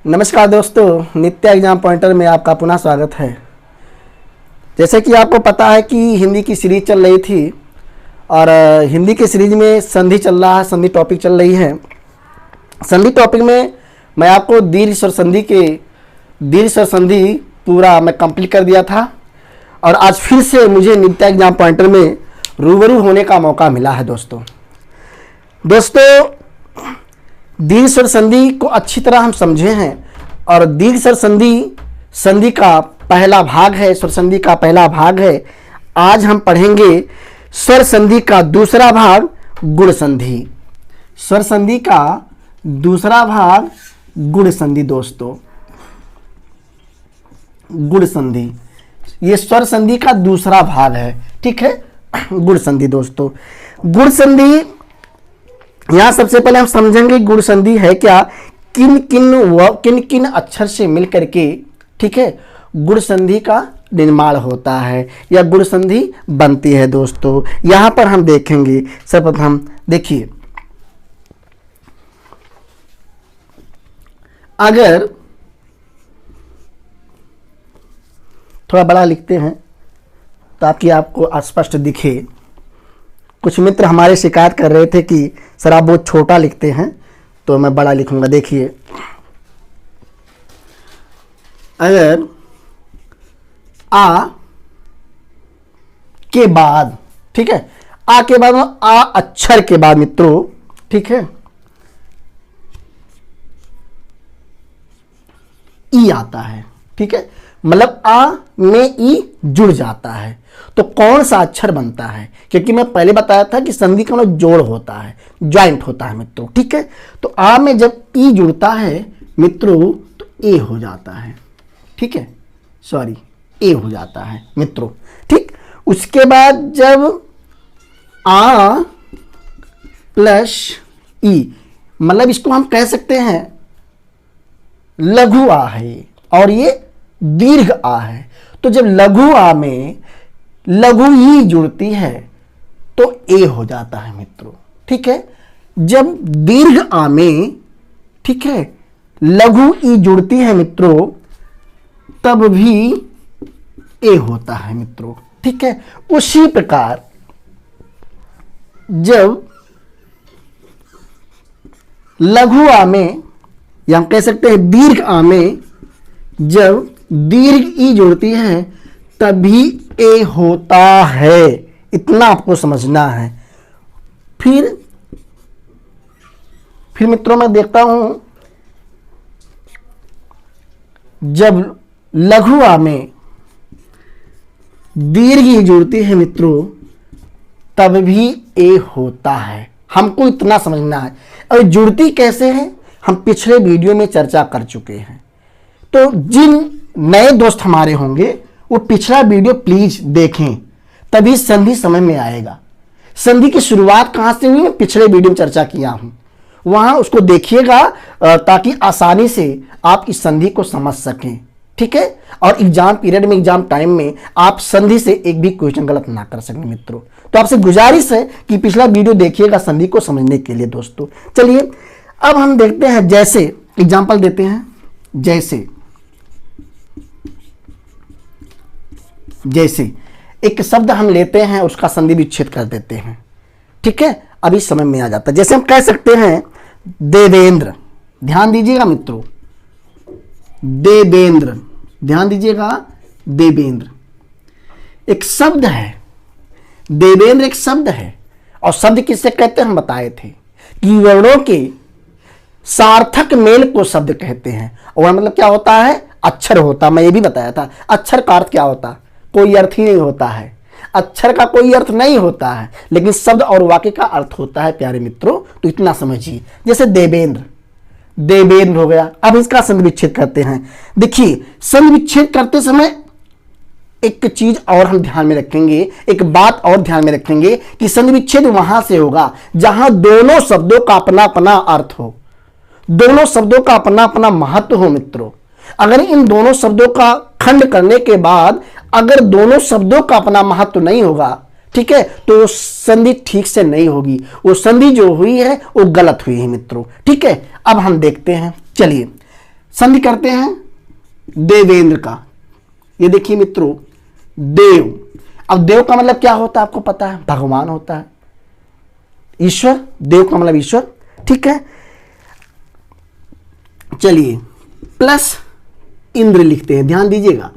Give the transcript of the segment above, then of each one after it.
नमस्कार दोस्तों, नित्य एग्जाम पॉइंटर में आपका पुनः स्वागत है। जैसे कि आपको पता है कि हिंदी की सीरीज चल रही थी और हिंदी की सीरीज में संधि चल रहा है, संधि टॉपिक चल रही है। संधि टॉपिक में मैं आपको दीर्घ स्वर संधि पूरा मैं कंप्लीट कर दिया था और आज फिर से मुझे नित्य एग्जाम पॉइंटर में रूबरू होने का मौका मिला है। दोस्तों दीर्घ स्वर संधि को अच्छी तरह हम समझे हैं और दीर्घ स्वर संधि का पहला भाग है, स्वर संधि का पहला भाग है। आज हम पढ़ेंगे स्वर संधि का दूसरा भाग, गुण संधि। स्वर संधि का दूसरा भाग गुण संधि। दोस्तों गुण संधि ये स्वर संधि का दूसरा भाग है, ठीक है। गुण संधि दोस्तों, गुण संधि यहां सबसे पहले हम समझेंगे गुण संधि है क्या, किन किन अक्षर से मिलकर के, ठीक है, गुण संधि का निर्माण होता है या गुण संधि बनती है। दोस्तों यहां पर हम देखेंगे, सर्वप्रथम देखिए, अगर थोड़ा बड़ा लिखते हैं ताकि आपको स्पष्ट दिखे। कुछ मित्र हमारे शिकायत कर रहे थे कि सर आप बहुत छोटा लिखते हैं, तो मैं बड़ा लिखूंगा। देखिए, अगर आ के बाद, ठीक है, आ के बाद आ अक्षर के बाद मित्रों, ठीक है, ई आता है, ठीक है, मतलब आ में ई जुड़ जाता है तो कौन सा अक्षर बनता है, क्योंकि मैं पहले बताया था कि संधि का मतलब जोड़ होता है, ज्वाइंट होता है मित्रों, ठीक है। तो आ में जब ई जुड़ता है मित्रों तो ए हो जाता है, ठीक है, सॉरी ए हो जाता है मित्रों, ठीक। उसके बाद जब आ प्लस ई, मतलब इसको हम कह सकते हैं लघु आ है और ये दीर्घ आ है। तो जब लघु आ में लघु ई जुड़ती है तो ए हो जाता है मित्रों, ठीक है। जब दीर्घ आ में, ठीक है, लघु ई जुड़ती है मित्रों तब भी ए होता है मित्रों, ठीक है। उसी प्रकार जब लघु आ में या हम कह सकते हैं दीर्घ आ में जब दीर्घ ई जुड़ती है तभी ए होता है, इतना आपको समझना है। फिर मित्रों मैं देखता हूं जब लघु आ में दीर्घ ई जुड़ती है मित्रों तब भी ए होता है। हमको इतना समझना है। और जुड़ती कैसे है हम पिछले वीडियो में चर्चा कर चुके हैं, तो जिन नए दोस्त हमारे होंगे वो पिछला वीडियो प्लीज देखें, तभी संधि समझ में आएगा। संधि की शुरुआत कहां से हुई मैं पिछले वीडियो में चर्चा किया हूं, वहां उसको देखिएगा ताकि आसानी से आप इस संधि को समझ सकें, ठीक है। और एग्जाम पीरियड में, एग्जाम टाइम में आप संधि से एक भी क्वेश्चन गलत ना कर सकें मित्रों। तो आपसे गुजारिश है कि पिछला वीडियो देखिएगा संधि को समझने के लिए। दोस्तों चलिए अब हम देखते हैं, जैसे एग्जाम्पल देते हैं, जैसे एक शब्द हम लेते हैं उसका संधि विच्छेद कर देते हैं, ठीक है, अभी समझ में आ जाता है। जैसे हम कह सकते हैं देवेंद्र, ध्यान दीजिएगा मित्रों, देवेंद्र, ध्यान दीजिएगा, देवेंद्र एक शब्द है, देवेंद्र एक शब्द है। और शब्द किससे कहते हैं हम बताए थे कि वर्णों के सार्थक मेल को शब्द कहते हैं। और मतलब क्या होता है, अक्षर होता, मैं ये भी बताया था। अक्षर का अर्थ क्या होता, कोई अर्थ ही नहीं होता है, अक्षर का कोई अर्थ नहीं होता है, लेकिन शब्द और वाक्य का अर्थ होता है प्यारे मित्रों। तो इतना समझिए, जैसे देवेंद्र, देवेंद्र हो गया। अब इसका संधि विच्छेद करते हैं। देखिए संधि विच्छेद करते समय एक चीज और हम ध्यान में रखेंगे, एक बात और ध्यान में रखेंगे कि संधि विच्छेद वहां से होगा जहां दोनों शब्दों का अपना अपना अर्थ हो, दोनों शब्दों का अपना अपना महत्व हो मित्रों। अगर इन दोनों शब्दों का खंड करने के बाद अगर दोनों शब्दों का अपना महत्व नहीं होगा ठीक है, तो वो संधि ठीक से नहीं होगी, वो संधि जो हुई है वो गलत हुई है मित्रों। ठीक है, अब हम देखते हैं, चलिए संधि करते हैं देवेंद्र का। ये देखिए मित्रों, देव, अब देव का मतलब क्या होता है आपको पता है, भगवान होता है, ईश्वर, देव का मतलब ईश्वर। ठीक है, चलिए प्लस इंद्र लिखते हैं, ध्यान दीजिएगा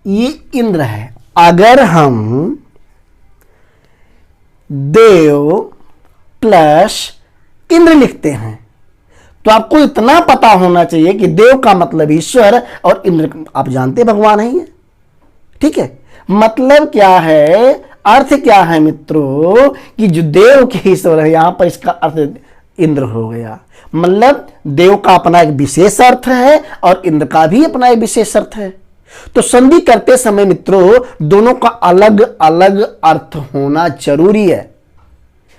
ये इंद्र है। अगर हम देव प्लस इंद्र लिखते हैं तो आपको इतना पता होना चाहिए कि देव का मतलब ईश्वर और इंद्र आप जानते भगवान है ये। ठीक है, मतलब क्या है, अर्थ क्या है मित्रों कि जो देव के ईश्वर है, यहां पर इसका अर्थ इंद्र हो गया। मतलब देव का अपना एक विशेष अर्थ है और इंद्र का भी अपना एक विशेष अर्थ है। तो संधि करते समय मित्रों दोनों का अलग अलग अर्थ होना जरूरी है।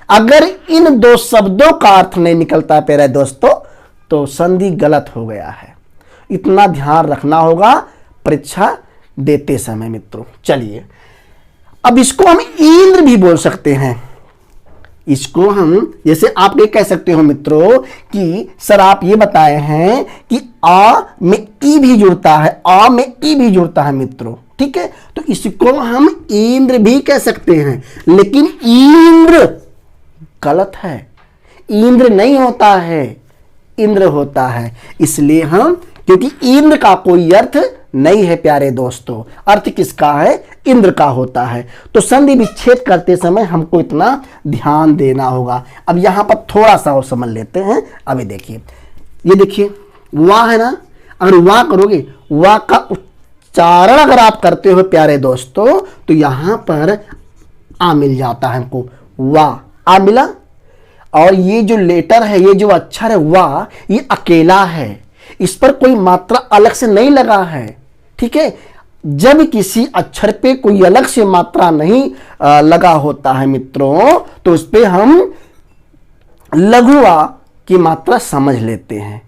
अगर इन दो शब्दों का अर्थ नहीं निकलता प्यारे दोस्तों तो संधि गलत हो गया है। इतना ध्यान रखना होगा परीक्षा देते समय मित्रों। चलिए अब इसको हम इंद्र भी बोल सकते हैं। इसको हम, जैसे आप ये कह सकते हो मित्रों कि सर आप ये बताए हैं कि आ में ई भी जुड़ता है, आ में ई भी जुड़ता है मित्रों। ठीक है, तो इसको हम इंद्र भी कह सकते हैं, लेकिन इंद्र गलत है, इंद्र नहीं होता है, इंद्र होता है। इसलिए हम, क्योंकि इंद्र का कोई अर्थ नहीं है प्यारे दोस्तों, अर्थ किसका है, इंद्र का होता है। तो संधि विच्छेद करते समय हमको इतना ध्यान देना होगा। अब यहां पर थोड़ा सा और समझ लेते हैं। अभी देखिए, ये देखिए वाह है ना, अगर वाह करोगे, वाह का उच्चारण अगर आप करते हो प्यारे दोस्तों तो यहां पर आ मिल जाता है हमको, वाह, आ मिला। और ये जो लेटर है, ये जो अक्षर है वाह, ये अकेला है, इस पर कोई मात्रा अलग से नहीं लगा है। ठीक है, जब किसी अक्षर पे कोई अलग से मात्रा नहीं लगा होता है मित्रों तो उस पे हम लघु आ की मात्रा समझ लेते हैं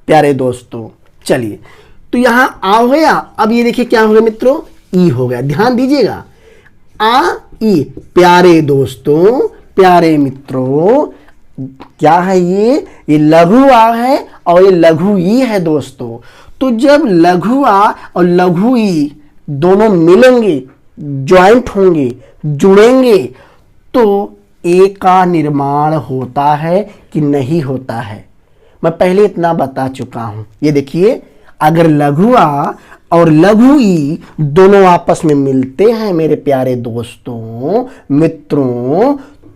प्यारे दोस्तों। चलिए, तो यहां आ हो गया। अब ये देखिए क्या हो गया मित्रों, ई हो गया। ध्यान दीजिएगा, आ ई। प्यारे दोस्तों, प्यारे मित्रों, क्या है ये लघु आ है और ये लघु ई है दोस्तों। तो जब लघु आ और लघु ई दोनों मिलेंगे, ज्वाइंट होंगे, जुड़ेंगे, तो ए का निर्माण होता है कि नहीं होता है, मैं पहले इतना बता चुका हूं। ये देखिए, अगर लघु आ और लघु ई दोनों आपस में मिलते हैं मेरे प्यारे दोस्तों, मित्रों,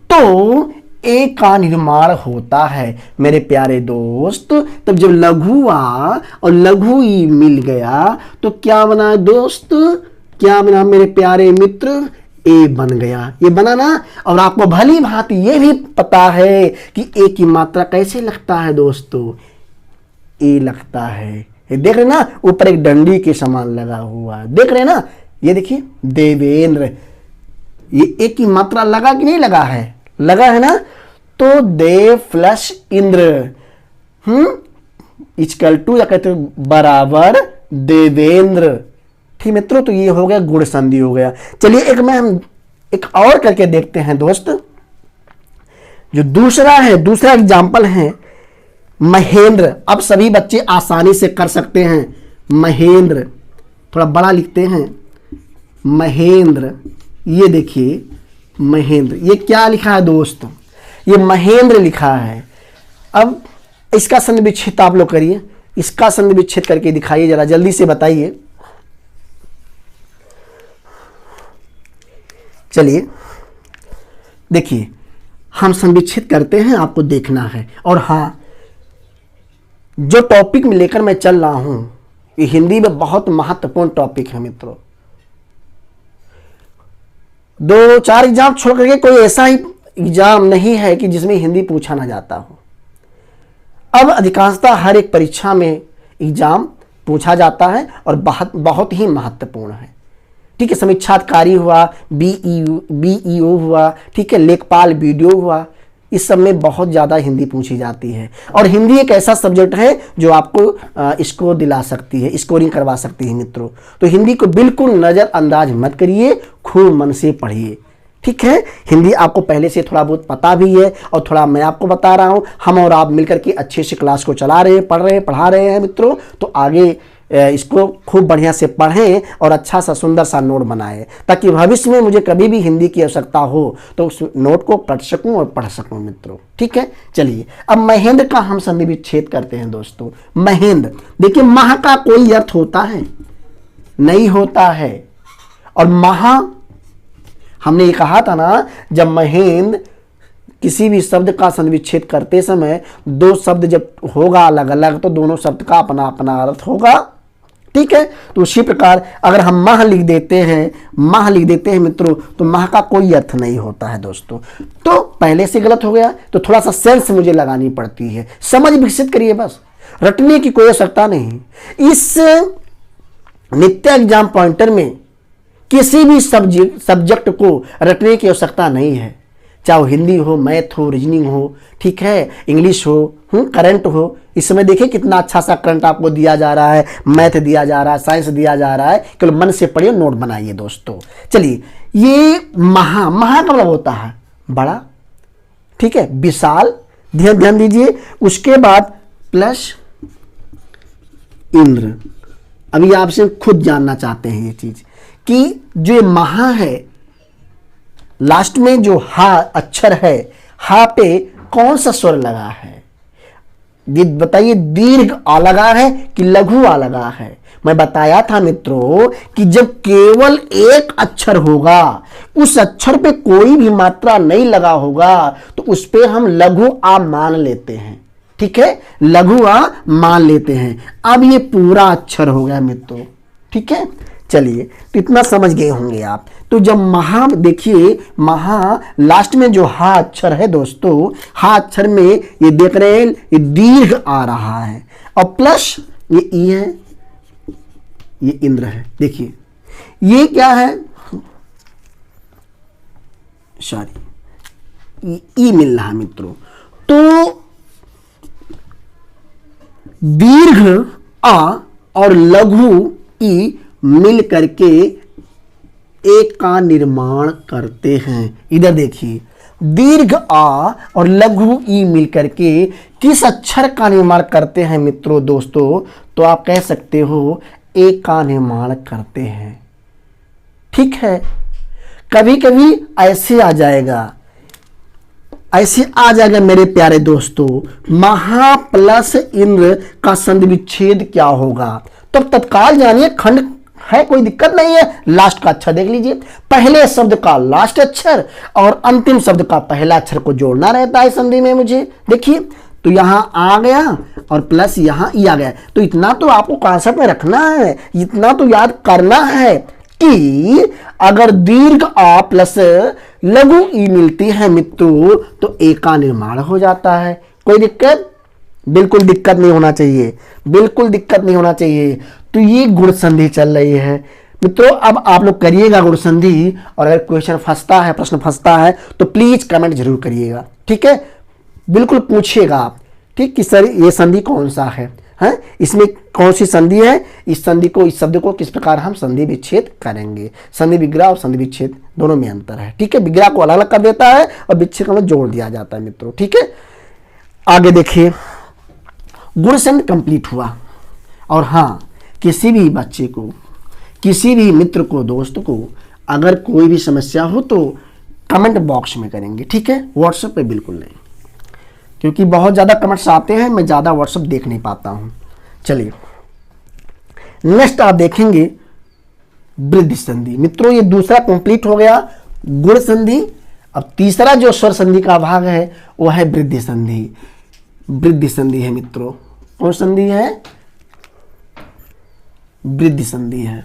तो ए का निर्माण होता है मेरे प्यारे दोस्त। तब जब लघु आ और लघु ई मिल गया तो क्या बना दोस्त, क्या बना मेरे प्यारे मित्र, ए बन गया। ये बना ना। और आपको भली भांति ये भी पता है कि ए की मात्रा कैसे लगता है दोस्तों, ए लगता है, ये देख रहे ना, ऊपर एक डंडी के समान लगा हुआ है, देख रहे ना। ये देखिए देवेंद्र, ये ए की मात्रा लगा कि नहीं लगा है, लगा है ना। तो देव प्लस इंद्र इक्वल टू या कहते बराबर देवेंद्र। ठीक मित्रों, तो ये हो गया गुण संधि हो गया। चलिए हम एक और करके देखते हैं दोस्त। जो दूसरा एग्जाम्पल है महेंद्र। अब सभी बच्चे आसानी से कर सकते हैं। महेंद्र, थोड़ा बड़ा लिखते हैं, महेंद्र। ये देखिए महेंद्र, ये क्या लिखा है दोस्त, ये महेंद्र लिखा है। अब इसका संधि विच्छेद आप लोग करिए, इसका संधि विच्छेद करके दिखाइए, जरा जल्दी से बताइए। चलिए देखिए, हम संधि विच्छेद करते हैं, आपको देखना है। और हाँ, जो टॉपिक में लेकर मैं चल रहा हूं ये हिंदी में बहुत महत्वपूर्ण टॉपिक है मित्रों। 2-4 एग्जाम छोड़ करके कोई ऐसा ही एग्जाम नहीं है कि जिसमें हिंदी पूछा ना जाता हो। अब अधिकांशतः हर एक परीक्षा में एग्जाम पूछा जाता है और बहुत ही महत्वपूर्ण है। ठीक है, समीक्षाधिकारी हुआ, बीईओ हुआ, ठीक है, लेखपाल वीडियो हुआ, इस सब में बहुत ज़्यादा हिंदी पूछी जाती है, और हिंदी एक ऐसा सब्जेक्ट है जो आपको स्कोर दिला सकती है, स्कोरिंग करवा सकती है मित्रों। तो हिंदी को बिल्कुल नज़रअंदाज मत करिए, खूब मन से पढ़िए, ठीक है। हिंदी आपको पहले से थोड़ा बहुत पता भी है और थोड़ा मैं आपको बता रहा हूँ, हम और आप मिलकर के अच्छे से क्लास को चला रहे हैं, पढ़ रहे हैं, पढ़ा रहे हैं मित्रों। तो आगे इसको खूब बढ़िया से पढ़ें और अच्छा सा सुंदर सा नोट बनाएं, ताकि भविष्य में मुझे कभी भी हिंदी की आवश्यकता हो तो उस नोट को पढ़ सकूं और पढ़ सकूं मित्रों, ठीक है। चलिए अब महेंद्र का हम संधि विच्छेद करते हैं दोस्तों। महेंद्र, देखिए महा का कोई अर्थ होता है नहीं होता है, और महा हमने ये कहा था ना, जब महेंद्र किसी भी शब्द का संधि विच्छेद करते समय दो शब्द जब होगा अलग अलग तो दोनों शब्द का अपना अपना अर्थ होगा, ठीक है। तो उसी प्रकार अगर हम माह लिख देते हैं मित्रों, तो माह का कोई अर्थ नहीं होता है दोस्तों। तो पहले से गलत हो गया, तो थोड़ा सा सेंस मुझे लगानी पड़ती है, समझ विकसित करिए, बस रटने की कोई आवश्यकता नहीं। इस नित्य एग्जाम पॉइंटर में किसी भी सब्जेक्ट को रटने की आवश्यकता नहीं है, चाहे वो हिंदी हो, मैथ हो, रीजनिंग हो, ठीक है, इंग्लिश हो, करंट हो। इस समय देखिए कितना अच्छा सा करंट आपको दिया जा रहा है, मैथ दिया जा रहा है, साइंस दिया जा रहा है, केवल मन से पढ़िए, नोट बनाइए दोस्तों। चलिए, ये महा का मतलब होता है बड़ा, ठीक है, विशाल, ध्यान दीजिए। उसके बाद प्लस इंद्र। अभी आपसे खुद जानना चाहते हैं ये चीज कि जो ये महा है, लास्ट में जो हा अक्षर है, हा पे कौन सा स्वर लगा है, बताइए। दीर्घ आ लगा है कि लघु आ लगा है? मैं बताया था मित्रों कि जब केवल एक अक्षर होगा, उस अक्षर पे कोई भी मात्रा नहीं लगा होगा, तो उस पे हम लघु आ मान लेते हैं, ठीक है, लघु आ मान लेते हैं। अब ये पूरा अक्षर हो गया मित्रों, ठीक है। चलिए, तो इतना समझ गए होंगे आप। तो जब महा, देखिए महा लास्ट में जो हा अक्षर है दोस्तों, हा अक्षर में ये देख रहे हैं, ये दीर्घ आ रहा है, और प्लस ये ई है, ये इंद्र है। देखिए ये क्या है, सॉरी, ई मिल रहा है मित्रों। तो दीर्घ आ और लघु ई मिल करके एक का निर्माण करते हैं। इधर देखिए, दीर्घ आ और लघु ई मिल करके किस अक्षर का निर्माण करते हैं मित्रों दोस्तों? तो आप कह सकते हो एक का निर्माण करते हैं, ठीक है। कभी कभी ऐसे आ जाएगा, मेरे प्यारे दोस्तों, महा प्लस इंद्र का संधि विच्छेद क्या होगा? तो तत्काल जानिए, खंड है, कोई दिक्कत नहीं है। लास्ट का अक्षर देख लीजिए, पहले शब्द का लास्ट अक्षर और अंतिम शब्द का पहला अक्षर को जोड़ना रहता है संधि में मुझे। देखिए, तो यहां आ गया और प्लस यहां ई आ गया। तो इतना तो आपको कॉन्सेप्ट में रखना है, इतना तो याद करना है कि अगर दीर्घ आ प्लस लघु ई मिलती है मित्रों, तो ए का निर्माण हो जाता है। कोई दिक्कत? बिल्कुल दिक्कत नहीं होना चाहिए, बिल्कुल दिक्कत नहीं होना चाहिए। तो ये गुण संधि चल रही है मित्रों। अब आप लोग करिएगा गुण संधि, और अगर क्वेश्चन फंसता है, प्रश्न फंसता है, तो प्लीज कमेंट जरूर करिएगा, ठीक है। बिल्कुल पूछिएगा आप, ठीक, कि सर ये संधि कौन सा है, हैं? इसमें कौन सी संधि है, इस संधि को, इस शब्द को किस प्रकार हम संधि विच्छेद करेंगे। संधि विग्रह और संधि विच्छेद दोनों में अंतर है, ठीक है। विग्रह को अलग अलग कर देता है और विच्छेद को जोड़ दिया जाता है मित्रों, ठीक है। आगे देखिए, गुण संधि कंप्लीट हुआ। और हाँ, किसी भी बच्चे को, किसी भी मित्र को, दोस्त को अगर कोई भी समस्या हो तो कमेंट बॉक्स में करेंगे, ठीक है। व्हाट्सएप पे बिल्कुल नहीं, क्योंकि बहुत ज़्यादा कमेंट्स आते हैं, मैं ज़्यादा व्हाट्सएप देख नहीं पाता हूँ। चलिए, नेक्स्ट आप देखेंगे वृद्धि संधि। मित्रों ये दूसरा कंप्लीट हो गया, गुण संधि। अब तीसरा जो स्वर संधि का भाग है वो है वृद्धि संधि। वृद्धि संधि है मित्रों, कौन संधि है? वृद्धि संधि है।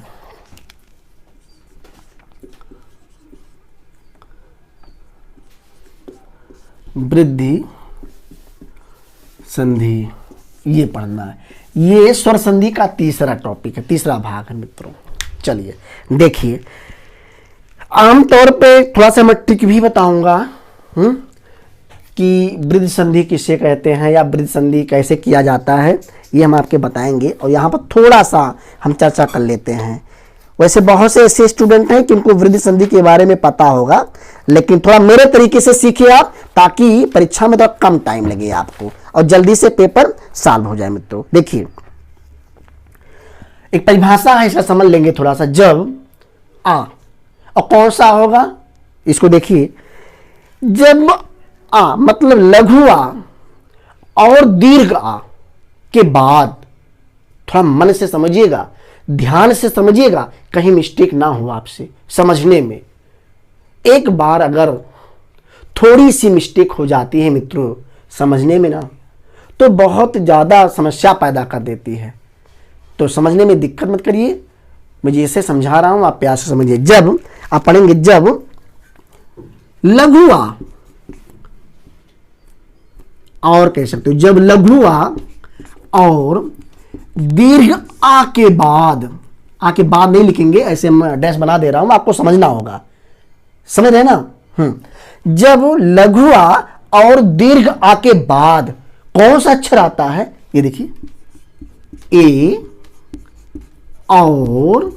वृद्धि संधि ये पढ़ना है। ये स्वर संधि का तीसरा टॉपिक है, तीसरा भाग है मित्रों। चलिए देखिए, आमतौर पे थोड़ा सा मैं ट्रिक भी बताऊंगा। कि वृद्ध संधि किसे कहते हैं या वृद्ध संधि कैसे किया जाता है, ये हम आपके बताएंगे। और यहाँ पर थोड़ा सा हम चर्चा कर लेते हैं। वैसे बहुत से ऐसे स्टूडेंट हैं कि उनको वृद्ध संधि के बारे में पता होगा, लेकिन थोड़ा मेरे तरीके से सीखिए आप, ताकि परीक्षा में थोड़ा कम टाइम लगे आपको और जल्दी से पेपर सॉल्व हो जाए। मित्रों देखिए, एक परिभाषा है, इसका समझ लेंगे थोड़ा सा। जब आ, और कौन सा होगा इसको देखिए, जब आ मतलब लघु आ और दीर्घ आ के बाद, थोड़ा मन से समझिएगा, ध्यान से समझिएगा, कहीं मिस्टेक ना हो आपसे समझने में। एक बार अगर थोड़ी सी मिस्टेक हो जाती है मित्रों समझने में ना, तो बहुत ज़्यादा समस्या पैदा कर देती है। तो समझने में दिक्कत मत करिए, मैं जैसे समझा रहा हूं आप प्यार से समझिए। जब आप पढ़ेंगे, जब लघु आ, और कह सकते हो जब लघु आ और दीर्घ आ के बाद, आ के बाद नहीं लिखेंगे, ऐसे मैं डैश बना दे रहा हूं, आपको समझना होगा, समझ रहे ना। जब लघु आ और दीर्घ आ के बाद कौन सा अक्षर आता है, ये देखिए, ए और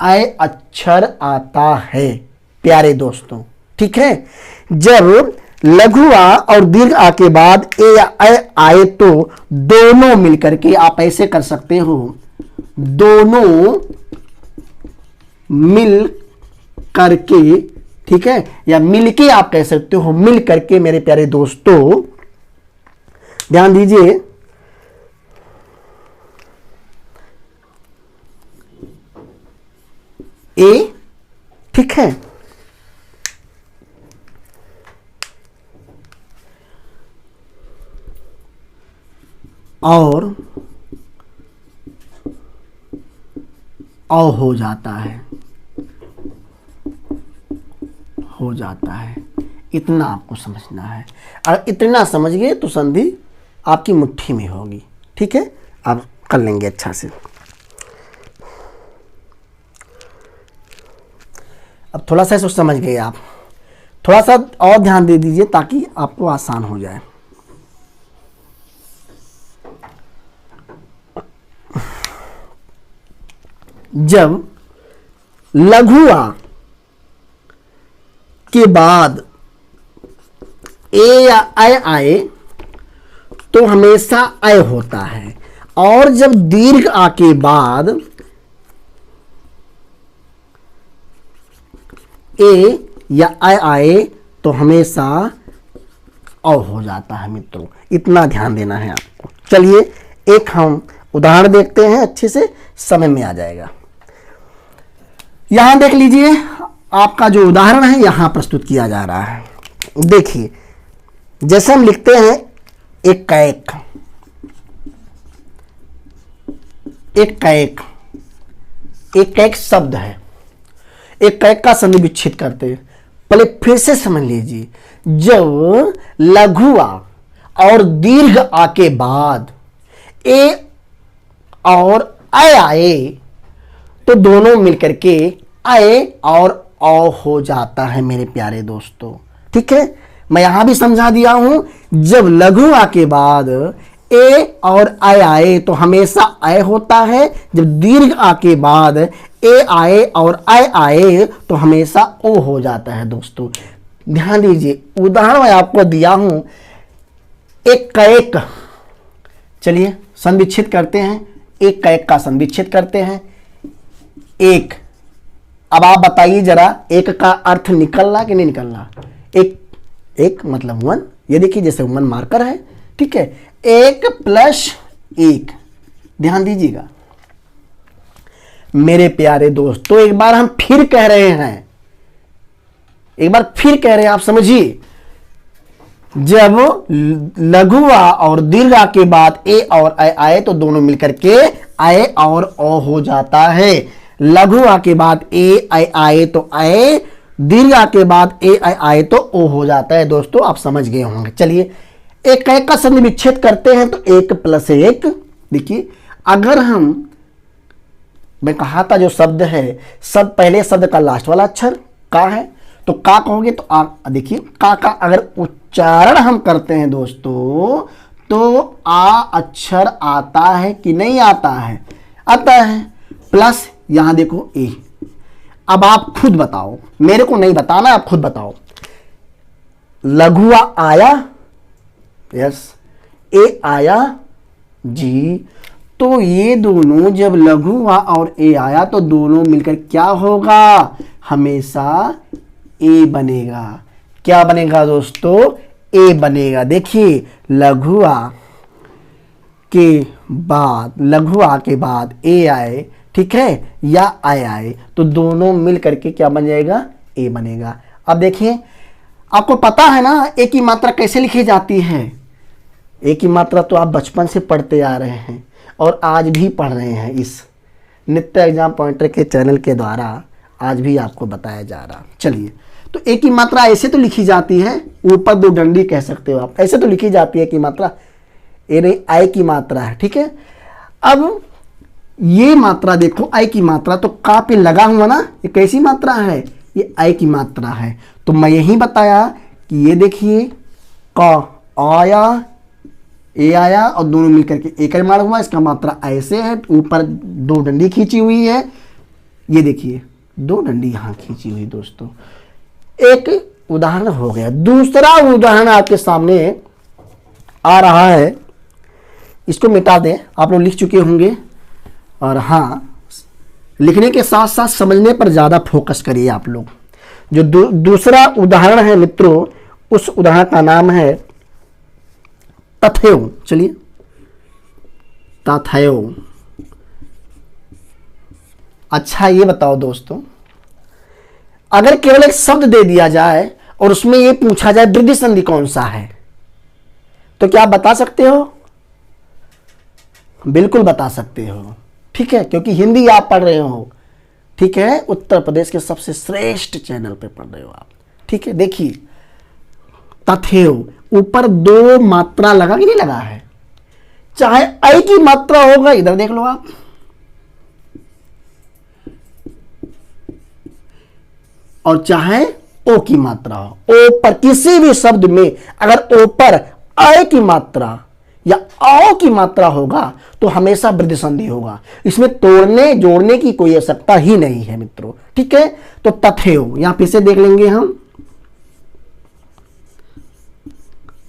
ऐ अक्षर आता है प्यारे दोस्तों, ठीक है। जब लघु आ और दीर्घ आ के बाद ए या ऐ आए तो दोनों मिलकर के आप ऐसे कर सकते हो, दोनों मिल करके, ठीक है, या मिलके आप कह सकते हो, मिल करके मेरे प्यारे दोस्तों ध्यान दीजिए। ए, ठीक है, और हो जाता है, हो जाता है, इतना आपको समझना है। और इतना समझ गए तो संधि आपकी मुट्ठी में होगी, ठीक है, आप कर लेंगे अच्छा से। अब थोड़ा सा इसको समझ गए आप, थोड़ा सा और ध्यान दे दीजिए ताकि आपको आसान हो जाए। जब लघु आ के बाद ए या ऐ आए तो हमेशा ऐ होता है, और जब दीर्घ आ के बाद ए या ऐ आए तो हमेशा औ हो जाता है मित्रों, इतना ध्यान देना है आपको। चलिए एक हम उदाहरण देखते हैं, अच्छे से समझ में आ जाएगा। यहां देख लीजिए, आपका जो उदाहरण है यहां प्रस्तुत किया जा रहा है। देखिए, जैसे हम लिखते हैं एक कैक, एक कैक, एक कैक शब्द है, एक कैक का संधि विच्छेद करते हैं। पहले फिर से समझ लीजिए, जब लघु आ और दीर्घ आ के बाद ए और ऐ आए तो दोनों मिलकर के ऐ और औ हो जाता है मेरे प्यारे दोस्तों, ठीक है। मैं यहां भी समझा दिया हूं, जब लघु आ के बाद ए और ऐ आए तो हमेशा ऐ होता है, जब दीर्घ आ के बाद ए आए और ऐ आए तो हमेशा ओ हो जाता है। दोस्तों ध्यान दीजिए, उदाहरण मैं आपको दिया हूं, एक कैक, चलिए संविच्छेद करते हैं, एक कैक का संविच्छेद करते हैं। एक, अब आप बताइए जरा, एक का अर्थ निकल रहा कि नहीं निकल रहा? एक, एक मतलब वन, ये देखिए जैसे वन मार्कर है, ठीक है। एक प्लस एक, ध्यान दीजिएगा मेरे प्यारे दोस्तों, एक बार हम फिर कह रहे हैं, एक बार फिर कह रहे हैं, आप समझिए। जब लघु आ और दीर्घ आ के बाद ए और ऐ आए तो दोनों मिलकर के ऐ और ओ हो जाता है। लघु आ के बाद ए ऐ आए तो ऐ, दीर्घ आ के बाद ए ऐ आए तो ओ हो जाता है। दोस्तों आप समझ गए होंगे। चलिए एक कैक का संधि विच्छेद करते हैं तो एक प्लस एक, देखिए अगर हम, मैं कहा था जो शब्द है, सब पहले शब्द का लास्ट वाला अक्षर का है, तो का कहोगे तो आ, देखिए का अगर उच्चारण हम करते हैं दोस्तों तो आ अक्षर आता है कि नहीं आता है? आता है। प्लस यहां देखो ए। अब आप खुद बताओ, मेरे को नहीं बताना, आप खुद बताओ। लघु आ आया, यस। ए आया जी। तो ये दोनों जब लघु आ और ए आया तो दोनों मिलकर क्या होगा? हमेशा ए बनेगा। क्या बनेगा दोस्तों? ए बनेगा। देखिए लघु आ के बाद, लघु आ के बाद ए आए, ठीक है, या आए तो दोनों मिल करके क्या बन जाएगा? ए बनेगा। अब देखिए आपको पता है ना ए की मात्रा कैसे लिखी जाती है? ए की मात्रा तो आप बचपन से पढ़ते आ रहे हैं और आज भी पढ़ रहे हैं। इस नित्य एग्जाम पॉइंटर के चैनल के द्वारा आज भी आपको बताया जा रहा। चलिए, तो ए की मात्रा ऐसे तो लिखी जाती है, ऊपर दो डंडी कह सकते हो आप, ऐसे तो लिखी जाती है कि मात्रा ए नहीं, आई की मात्रा है, ठीक है। अब ये मात्रा देखो, आई की मात्रा तो का पे लगा हुआ ना, ये कैसी मात्रा है? ये आई की मात्रा है। तो मैं यही बताया कि ये देखिए का आया, ए आया और दोनों मिलकर के एक निर्माण हुआ। इसका मात्रा ऐसे है, ऊपर दो डंडी खींची हुई है, ये देखिए दो डंडी यहां खींची हुई। दोस्तों एक उदाहरण हो गया। दूसरा उदाहरण आपके सामने आ रहा है, इसको मिटा दें, आप लोग लिख चुके होंगे। और हाँ, लिखने के साथ साथ समझने पर ज्यादा फोकस करिए आप लोग। जो दूसरा उदाहरण है मित्रों, उस उदाहरण का नाम है तथैव। चलिए, तथैव। अच्छा ये बताओ दोस्तों, अगर केवल एक शब्द दे दिया जाए और उसमें ये पूछा जाए वृद्धि संधि कौन सा है, तो क्या आप बता सकते हो? बिल्कुल बता सकते हो, ठीक है, क्योंकि हिंदी आप पढ़ रहे हो, ठीक है, उत्तर प्रदेश के सबसे श्रेष्ठ चैनल पे पढ़ रहे हो आप, ठीक है। देखिए तथैव, ऊपर दो मात्रा लगा कि नहीं लगा है? चाहे आई की मात्रा होगा, इधर देख लो आप, और चाहे ओ की मात्रा हो। ओ पर किसी भी शब्द में अगर ओ पर आई की मात्रा या आओ की मात्रा होगा तो हमेशा वृद्धि संधि होगा। इसमें तोड़ने जोड़ने की कोई आवश्यकता ही नहीं है मित्रों, ठीक है। तो तथैव यहां फिर से देख लेंगे हम।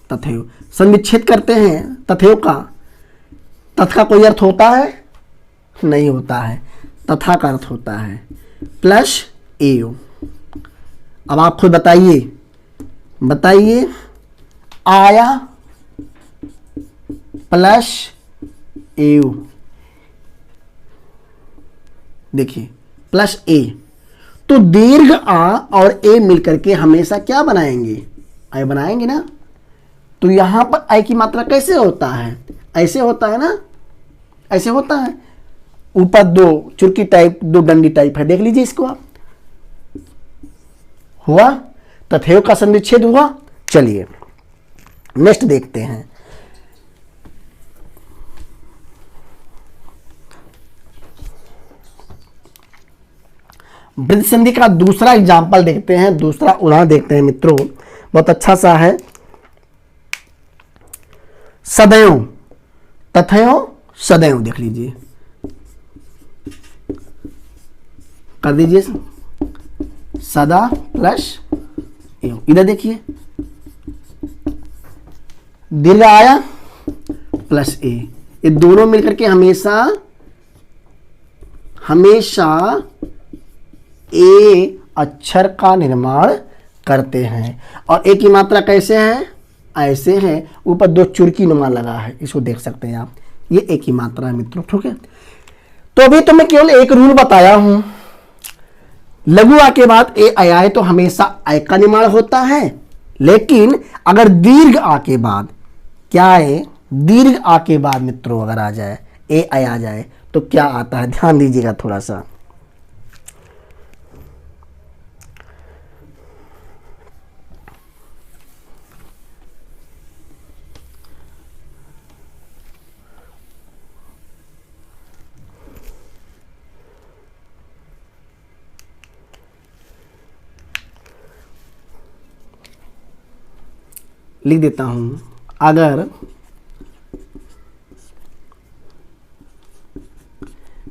तथैव संविच्छेद करते हैं तथैव का। तथ का कोई अर्थ होता है? नहीं होता है। तथा का अर्थ होता है प्लस एव। अब आप खुद बताइए, बताइए, आया प्लस एव, देखिए प्लस ए, तो दीर्घ आ और ए मिलकर के हमेशा क्या बनाएंगे? आई बनाएंगे ना। तो यहां पर आई की मात्रा कैसे होता है? ऐसे होता है ना, ऐसे होता है। ऊपर दो चुरकी टाइप, दो डंडी टाइप है, देख लीजिए इसको आप। हुआ? तथैव का संविच्छेद हुआ। चलिए नेक्स्ट देखते हैं। वृद्धि संधि का दूसरा एग्जाम्पल देखते हैं, दूसरा उदाहरण देखते हैं मित्रों, बहुत अच्छा सा है। सदैव, तथैव सदैव, देख लीजिए, कर दीजिए सदा प्लस एव। इधर देखिए दीर्घ आया प्लस ए, ये दोनों मिलकर के हमेशा हमेशा ए अक्षर का निर्माण करते हैं। और ए की मात्रा कैसे है? ऐसे है, ऊपर दो चुरकी नुमा लगा है, इसको देख सकते हैं आप। ये ए की मात्रा है मित्रों, ठीक है। तो अभी तो मैं केवल एक रूल बताया हूं, लघु आ के बाद ए आए तो हमेशा आई का निर्माण होता है। लेकिन अगर दीर्घ आ के बाद क्या है? दीर्घ आ के बाद मित्रों अगर आ जाए, ए आ जाए तो क्या आता है? ध्यान दीजिएगा थोड़ा सा। लिख देता हूं, अगर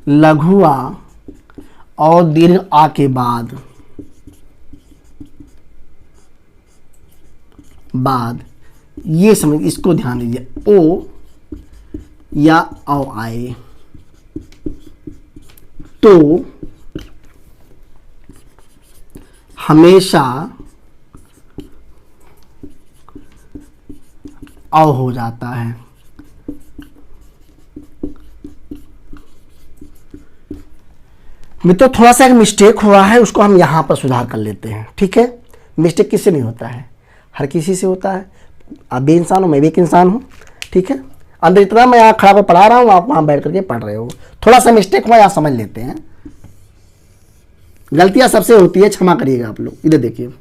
लघु आ और दीर्घ आ के बाद ये समझ, इसको ध्यान दीजिए, ओ या औ आए तो हमेशा औ हो जाता है। मित्रों थोड़ा सा एक मिस्टेक हुआ है, उसको हम यहां पर सुधार कर लेते हैं। ठीक है, मिस्टेक किससे नहीं होता है, हर किसी से होता है। आप भी इंसान हो, मैं भी एक इंसान हूं। ठीक है, अंदर इतना मैं यहाँ खड़ा कर पढ़ा रहा हूँ, आप वहां बैठ करके पढ़ रहे हो, थोड़ा सा मिस्टेक हुआ, यहाँ समझ लेते हैं। गलतियां सबसे होती है, क्षमा करिएगा आप लोग। इधर देखिए, मैं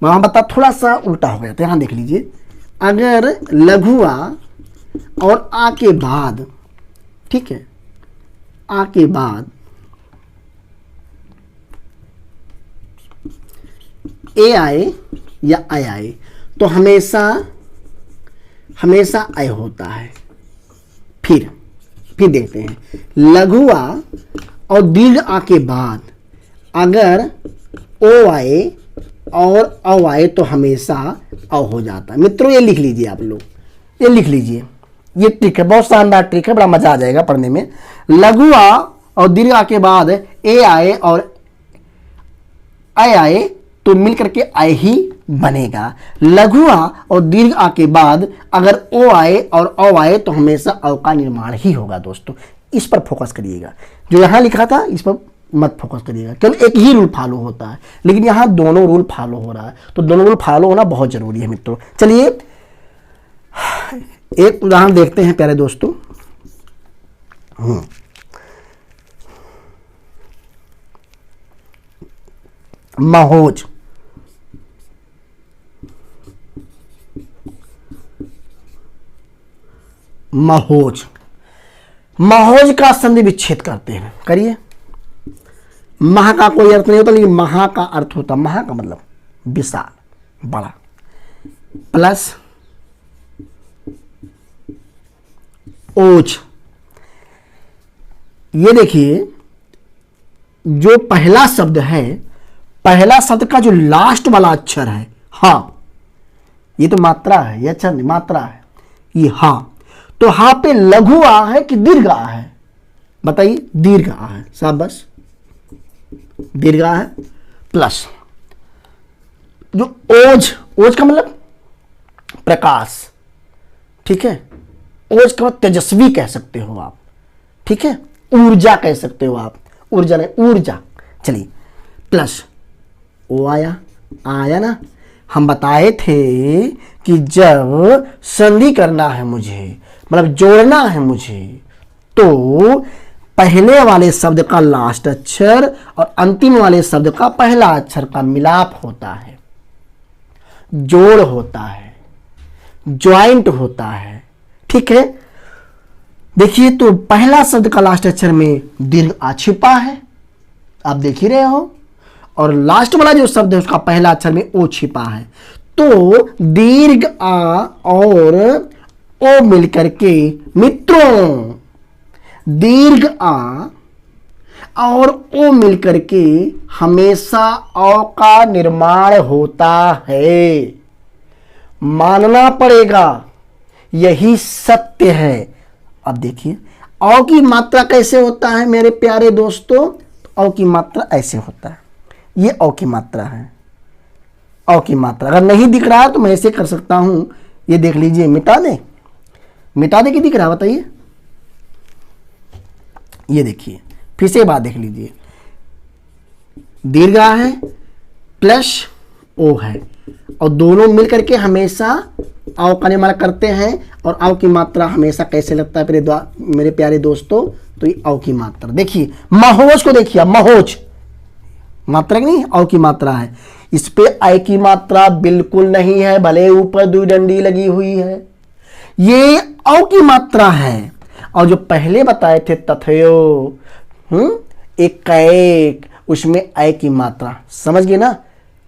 वहां बता थोड़ा सा उल्टा हो गया था, यहाँ देख लीजिए। अगर लघु आ और आ के बाद, ठीक है, आ के बाद ए आए या आई आए तो हमेशा आई होता है। फिर देखते हैं, लघु आ और दीर्घ आ के बाद अगर ओ आए और औ आए तो हमेशा औ हो जाता है। मित्रों ये लिख लीजिए, आप लोग ये लिख लीजिए, ये ट्रिक है, बहुत शानदार ट्रिक है, बड़ा मजा आ जाएगा पढ़ने में। लघु आ और दीर्घ आ के बाद ए आए और आई आए तो मिलकर के आई ही बनेगा। लघु आ और दीर्घ आ के बाद अगर ओ आए और औ आए तो हमेशा औ का निर्माण ही होगा। दोस्तों इस पर फोकस करिएगा, जो यहां लिखा था इस पर मत फोकस करिएगा। केवल एक ही रूल फॉलो होता है, लेकिन यहां दोनों रूल फॉलो हो रहा है, तो दोनों रूल फॉलो होना बहुत जरूरी है मित्रों। चलिए एक उदाहरण देखते हैं प्यारे दोस्तों। महोज, महोज का संधि विच्छेद करते हैं, करिए। महा का कोई अर्थ नहीं होता, लेकिन महा का अर्थ होता, महा का मतलब विशाल, बड़ा, प्लस ओज। ये देखिए, जो पहला शब्द है, पहला शब्द का जो लास्ट वाला अक्षर है हा, ये तो मात्रा है, ये अक्षर नहीं मात्रा है, ये हा, तो हा पे लघु आ है कि दीर्घ आ है, बताइए। दीर्घ आ है, शाबाश, दीर्घ आ है। प्लस जो ओज, ओज का मतलब प्रकाश, ठीक है, ओज का मतलब तेजस्वी कह सकते हो आप, ठीक है, ऊर्जा कह सकते हो आप, ऊर्जा नहीं ऊर्जा। चलिए प्लस ओ आया ना। हम बताए थे कि जब संधि करना है मुझे, मतलब जोड़ना है मुझे, तो पहले वाले शब्द का लास्ट अक्षर और अंतिम वाले शब्द का पहला अक्षर का मिलाप होता है, जोड़ होता है, ज्वाइंट होता है। ठीक है, देखिए तो पहला शब्द का लास्ट अक्षर में दीर्घ आ छिपा है, आप देख ही रहे हो, और लास्ट वाला जो शब्द है उसका पहला अक्षर में ओ छिपा है, तो दीर्घ आ और ओ मिलकर के मित्रों, दीर्घ आ और ओ मिलकर के हमेशा औ का निर्माण होता है, मानना पड़ेगा, यही सत्य है। अब देखिए औ की मात्रा कैसे होता है मेरे प्यारे दोस्तों, औ की मात्रा ऐसे होता है, ये औ की मात्रा है, औ की मात्रा। अगर नहीं दिख रहा है तो मैं ऐसे कर सकता हूं, ये देख लीजिए, मिटा दे कि दिख रहा है बताइए, ये देखिए, फिर से बात देख लीजिए, दीर्घ आ है प्लस ओ है, और दोनों मिलकर के हमेशा औ का निर्माण करते हैं, और औ की मात्रा हमेशा कैसे लगता है मेरे प्यारे दोस्तों, तो ये औ की मात्रा। देखिए महोज को देखिए, महोज मात्रा नहीं, औ की मात्रा है, इस पे आई की मात्रा बिल्कुल नहीं है, भले ऊपर दो डंडी लगी हुई है, ये औ की मात्रा है। और जो पहले बताए थे तथयो, एक कैक, उसमें आई की मात्रा, समझ गए ना,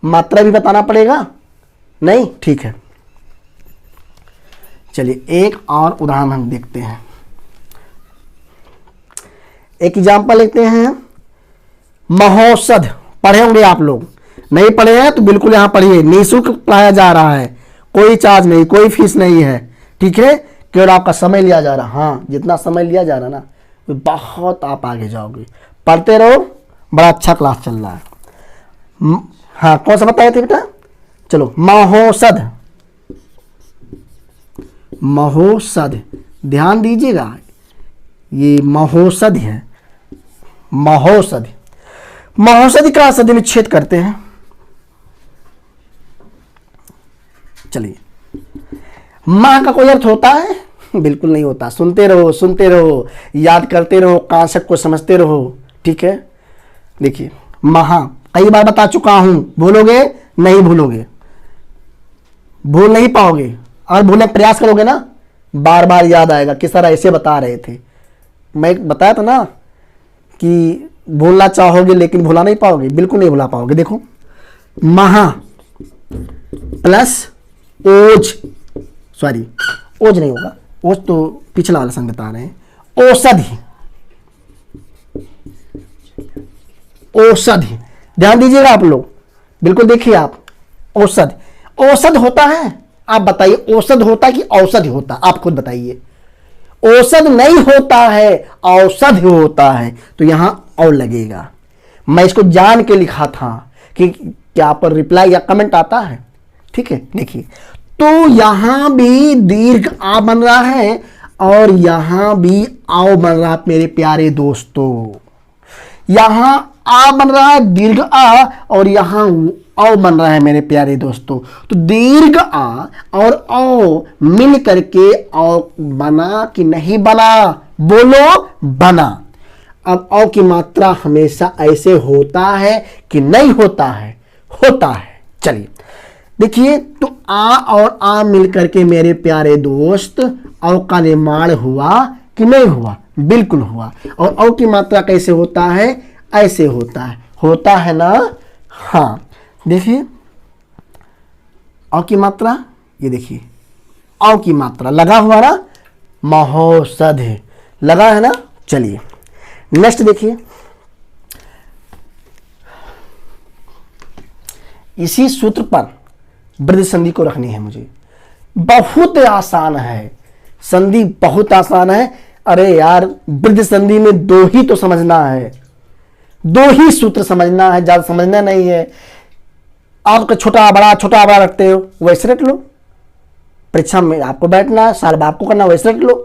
मात्रा भी बताना पड़ेगा नहीं, ठीक है। चलिए एक और उदाहरण हम देखते हैं। एक एग्जाम्पल लेते हैं, महौषध। पढ़े होंगे आप लोग, नहीं पढ़े हैं तो बिल्कुल यहां पढ़िए, निःशुल्क पढ़ाया जा रहा है, कोई चार्ज नहीं, कोई फीस नहीं है, ठीक है, केवल आपका समय लिया जा रहा। हाँ, जितना समय लिया जा रहा ना बहुत आप आगे जाओगे, पढ़ते रहो, बड़ा अच्छा क्लास चल रहा है। हाँ, कौन सा बताए थे बेटा? चलो, महौषध। महौषध, ध्यान दीजिएगा, ये महौषधि है, महौषधि। महौषधि का सदी विच्छेद करते हैं। चलिए, माह का कोई अर्थ होता है? बिल्कुल नहीं होता। सुनते रहो, सुनते रहो, याद करते रहो, कॉन्सेप्ट को समझते रहो, ठीक है। देखिए, महा कई बार बता चुका हूं, भूलोगे नहीं, भूलोगे, भूल नहीं पाओगे, और भूलने का प्रयास करोगे ना बार बार याद आएगा कि सर ऐसे बता रहे थे। मैं बताया था ना कि भूलना चाहोगे लेकिन भुला नहीं पाओगे, बिल्कुल नहीं भुला पाओगे। देखो, महा प्लस ओज, सॉरी ओज नहीं होगा, ओज तो पिछला वाला संग बता रहे हैं। औषधि, औषधि, ध्यान दीजिएगा आप लोग, बिल्कुल देखिए आप। औषध, औषध होता है? आप बताइए, औषध होता है कि औषधि होता? आप खुद बताइए। औषध नहीं होता है, औषधि होता है, तो यहां और लगेगा। मैं इसको जान के लिखा था कि क्या पर रिप्लाई या कमेंट आता है, ठीक है। देखिए, तो यहां भी दीर्घ आ बन रहा है और यहां भी आओ बन रहा है मेरे प्यारे दोस्तों। यहां आ बन रहा है दीर्घ आ, और यहां औ बन रहा है मेरे प्यारे दोस्तों। तो दीर्घ आ और औ मिल करके औ बना कि नहीं बना? बोलो, बना। अब औ की मात्रा हमेशा ऐसे होता है कि नहीं होता है? होता है। चलिए देखिए, तो आ और आ मिलकर के मेरे प्यारे दोस्त औ का निर्माण हुआ कि नहीं हुआ? बिल्कुल हुआ। और औ की मात्रा कैसे होता है? ऐसे होता है ना? हाँ, देखिए औ की मात्रा, ये देखिए औ की मात्रा लगा हुआ ना, महौषधि लगा है ना। चलिए नेक्स्ट देखिए, इसी सूत्र पर वृद्धि संधि को रखनी है मुझे। बहुत आसान है, संधि बहुत आसान है। अरे यार, वृद्धि संधि में दो ही तो समझना है, दो ही सूत्र समझना है, ज्यादा समझना नहीं है। आपका छोटा बड़ा रखते हो, वैसे रख लो। परीक्षा में आपको बैठना है, साल में आपको करना, वैसे रख लो।